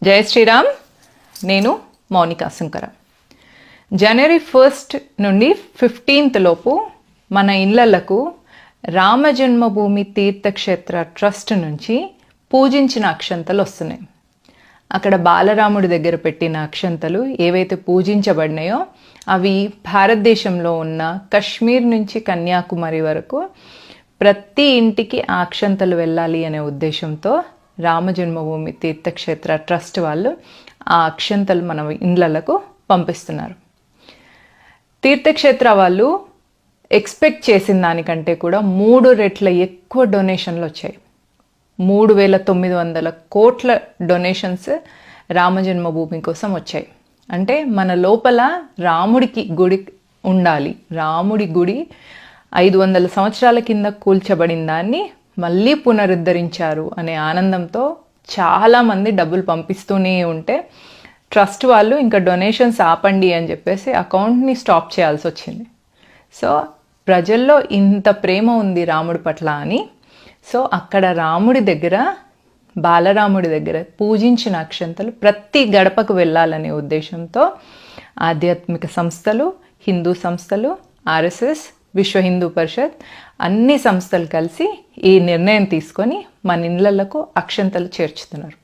జై శ్రీరామ్. నేను మౌనికా సుంకర. జనవరి 1 నుండి 15 లోపు మన ఇళ్లకు రామజన్మభూమి తీర్థక్షేత్ర ట్రస్ట్ నుంచి పూజించిన అక్షంతలు వస్తున్నాయి. అక్కడ బాలరాముడి దగ్గర పెట్టిన అక్షంతలు ఏవైతే పూజించబడినాయో అవి భారతదేశంలో ఉన్న కశ్మీర్ నుంచి కన్యాకుమారి వరకు ప్రతి ఇంటికి ఆ అక్షంతలు వెళ్ళాలి అనే ఉద్దేశంతో రామజన్మభూమి తీర్థక్షేత్ర ట్రస్ట్ వాళ్ళు ఆ అక్షంతలు మన ఇండ్లకు పంపిస్తున్నారు. తీర్థక్షేత్ర వాళ్ళు ఎక్స్పెక్ట్ చేసిన దానికంటే కూడా 3 రెట్ల ఎక్కువ డొనేషన్లు వచ్చాయి. 3,900 కోట్ల డొనేషన్స్ రామజన్మభూమి కోసం వచ్చాయి. అంటే మన లోపల రాముడికి గుడి ఉండాలి, రాముడి గుడి 500 సంవత్సరాల కింద కూల్చబడిన దాన్ని మళ్ళీ పునరుద్ధరించారు అనే ఆనందంతో చాలామంది డబ్బులు పంపిస్తూనే ఉంటే ట్రస్ట్ వాళ్ళు ఇంకా డొనేషన్స్ ఆపండి అని చెప్పేసి అకౌంట్ని స్టాప్ చేయాల్సి వచ్చింది. సో ప్రజల్లో ఇంత ప్రేమ ఉంది రాముడి పట్ల అని, సో అక్కడ రాముడి దగ్గర, బాలరాముడి దగ్గర పూజించిన అక్షంతలు ప్రతి గడపకు వెళ్ళాలనే ఉద్దేశంతో ఆధ్యాత్మిక సంస్థలు, హిందూ సంస్థలు, ఆర్ఎస్ఎస్, విశ్వ హిందూ పరిషత్ అన్ని సంస్థలు కలిసి ఈ నిర్ణయం తీసుకొని మన ఇళ్లకు అక్షంతలు చేర్చుతున్నారు.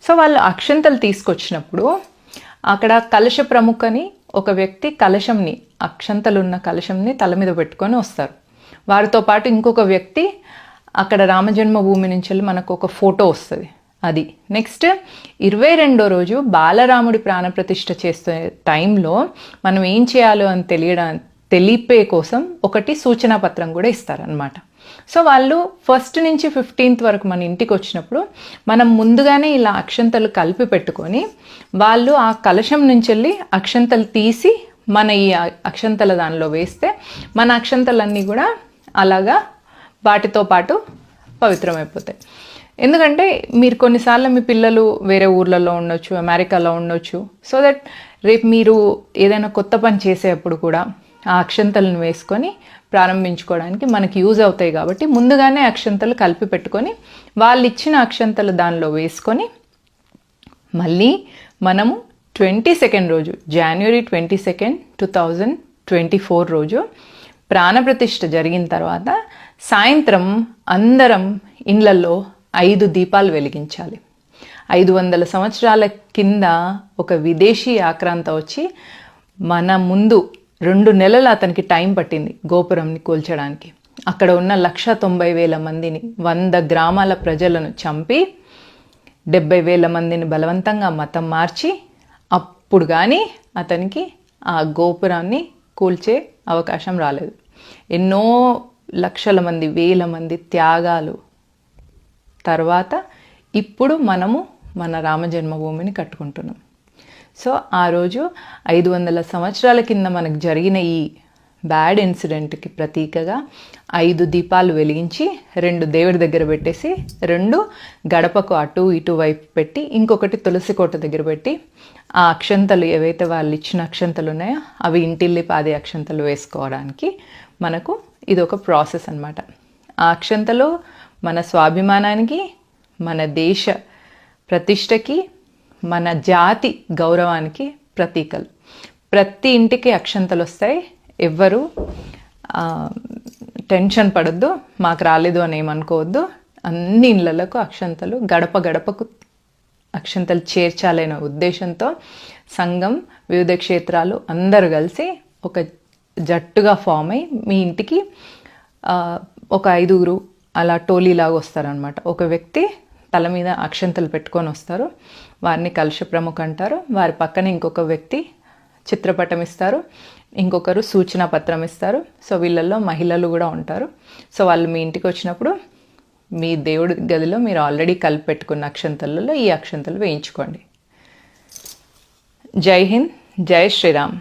సో వాళ్ళు అక్షంతలు తీసుకొచ్చినప్పుడు అక్కడ కలశ ప్రముఖని ఒక వ్యక్తి కలశంని, అక్షంతలు ఉన్న కలశంని తల మీద పెట్టుకొని వస్తారు. వారితో పాటు ఇంకొక వ్యక్తి అక్కడ రామజన్మభూమి నుంచి వెళ్ళి మనకు ఒక ఫోటో వస్తుంది. అది నెక్స్ట్ 22వ రోజు బాలరాముడి ప్రాణప్రతిష్ఠ చేసే టైంలో మనం ఏం చేయాలో అని తెలిపే కోసం ఒకటి సూచనా పత్రం కూడా ఇస్తారనమాట. సో వాళ్ళు 1 నుంచి 15 వరకు మన ఇంటికి వచ్చినప్పుడు మనం ముందుగానే ఇలా అక్షంతలు కలిపి పెట్టుకొని వాళ్ళు ఆ కలశం నుంచి వెళ్ళి అక్షంతలు తీసి మన ఈ అక్షంతల దానిలో వేస్తే మన అక్షంతలన్నీ కూడా అలాగా వాటితో పాటు పవిత్రమైపోతాయి. ఎందుకంటే మీరు కొన్నిసార్లు మీ పిల్లలు వేరే ఊర్లలో ఉండొచ్చు, అమెరికాలో ఉండొచ్చు. సో దట్ రేపు మీరు ఏదైనా కొత్త పని చేసేటప్పుడు కూడా ఆ అక్షంతలను వేసుకొని ప్రారంభించుకోవడానికి మనకి యూజ్ అవుతాయి. కాబట్టి ముందుగానే అక్షంతలు కలిపి పెట్టుకొని వాళ్ళు ఇచ్చిన అక్షంతలు దానిలో వేసుకొని మళ్ళీ మనము 22nd రోజు, జనవరి 22, 2024 రోజు ప్రాణప్రతిష్ఠ జరిగిన తర్వాత సాయంత్రం అందరం ఇండ్లలో 5 దీపాలు వెలిగించాలి. 500 సంవత్సరాల కింద ఒక విదేశీ ఆక్రాంత వచ్చి మన ముందు 2 నెలలు అతనికి టైం పట్టింది గోపురంని కూల్చడానికి. అక్కడ ఉన్న 190,000 మందిని, 100 గ్రామాల ప్రజలను చంపి 70,000 మందిని బలవంతంగా మతం మార్చి అప్పుడు కానీ అతనికి ఆ గోపురాన్ని కూల్చే అవకాశం రాలేదు. ఎన్నో లక్షల మంది, వేల మంది త్యాగాలు తర్వాత ఇప్పుడు మనము మన రామజన్మభూమిని కట్టుకుంటున్నాం. సో ఆ రోజు 500 సంవత్సరాల కింద మనకు జరిగిన ఈ బ్యాడ్ ఇన్సిడెంట్కి ప్రతీకగా 5 దీపాలు వెలిగించి 2 దేవుడి దగ్గర పెట్టేసి 2 గడపకు అటు ఇటు వైపు పెట్టి ఇంకొకటి తులసి కోట దగ్గర పెట్టి ఆ అక్షంతలు ఏవైతే వాళ్ళు ఇచ్చిన అక్షంతలు ఉన్నాయో అవి ఇంటిల్లి పాది అక్షంతలు వేసుకోవడానికి మనకు ఇది ఒక ప్రాసెస్ అన్నమాట. ఆ అక్షంతలు మన స్వాభిమానానికి, మన దేశ ప్రతిష్టకి, మన జాతి గౌరవానికి ప్రతీకలు. ప్రతి ఇంటికి అక్షంతలు వస్తాయి. ఎవ్వరు టెన్షన్ పడద్దు, మాకు రాలేదు అని ఏమనుకోవద్దు. అన్ని ఇళ్లకు అక్షంతలు, గడప గడపకు అక్షంతలు చేర్చాలనే ఉద్దేశంతో సంఘం, వివిధ క్షేత్రాలు అందరూ కలిసి ఒక జట్టుగా ఫామ్ అయ్యి మీ ఇంటికి ఒక 5గురు అలా టోలీలాగా వస్తారనమాట. ఒక వ్యక్తి తల మీద అక్షంతలు పెట్టుకొని వస్తారు, వారిని కలశ ప్రముఖ అంటారు. వారి పక్కన ఇంకొక వ్యక్తి చిత్రపటం ఇస్తారు, ఇంకొకరు సూచనా పత్రం ఇస్తారు. సో వీళ్ళల్లో మహిళలు కూడా ఉంటారు. సో వాళ్ళు మీ ఇంటికి వచ్చినప్పుడు మీ దేవుడి గదిలో మీరు ఆల్రెడీ కలిపి పెట్టుకున్న అక్షంతలలో ఈ అక్షంతలు వేయించుకోండి. జై హింద్, జై శ్రీరామ్.